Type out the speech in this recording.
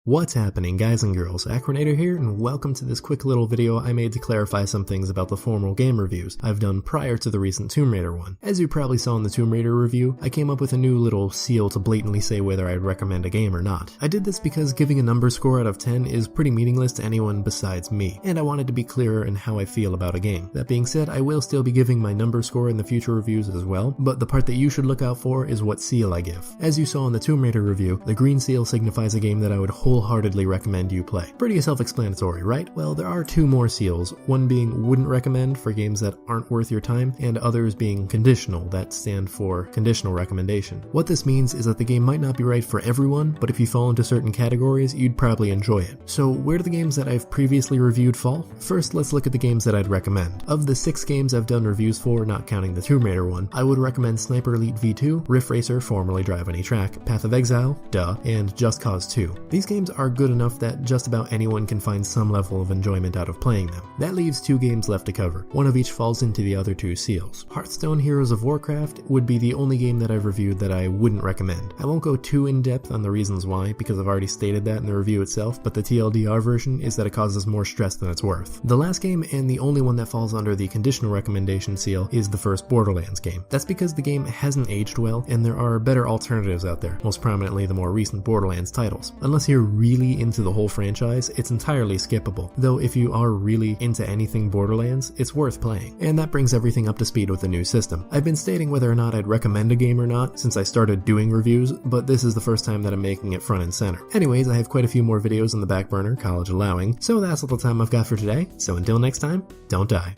What's happening, guys and girls? Acrinator here, and welcome to this quick little video I made to clarify some things about the formal game reviews I've done prior to the recent Tomb Raider one. As you probably saw in the Tomb Raider review, I came up with a new little seal to blatantly say whether I'd recommend a game or not. I did this because giving a number score out of 10 is pretty meaningless to anyone besides me, and I wanted to be clearer in how I feel about a game. That being said, I will still be giving my number score in the future reviews as well, but the part that you should look out for is what seal I give. As you saw in the Tomb Raider review, the green seal signifies a game that I would wholeheartedly recommend you play. Pretty self-explanatory, right? Well, there are two more seals, one being wouldn't recommend for games that aren't worth your time, and others being conditional, that stand for conditional recommendation. What this means is that the game might not be right for everyone, but if you fall into certain categories, you'd probably enjoy it. So where do the games that I've previously reviewed fall? First, let's look at the games that I'd recommend. Of the 6 games I've done reviews for, not counting the Tomb Raider one, I would recommend Sniper Elite V2, Riff Racer, formerly Drive Any Track, Path of Exile, duh, and Just Cause 2. These games are good enough that just about anyone can find some level of enjoyment out of playing them. That leaves 2 games left to cover. One of each falls into the other 2 seals. Hearthstone Heroes of Warcraft would be the only game that I've reviewed that I wouldn't recommend. I won't go too in depth on the reasons why, because I've already stated that in the review itself, but the TLDR version is that it causes more stress than it's worth. The last game, and the only one that falls under the conditional recommendation seal, is the first Borderlands game. That's because the game hasn't aged well, and there are better alternatives out there, most prominently the more recent Borderlands titles. Unless you're really into the whole franchise, it's entirely skippable, though if you are really into anything Borderlands, it's worth playing. And that brings everything up to speed with the new system. I've been stating whether or not I'd recommend a game or not since I started doing reviews, but this is the first time that I'm making it front and center. Anyways, I have quite a few more videos in the back burner, college allowing, so that's all the time I've got for today, so until next time, don't die.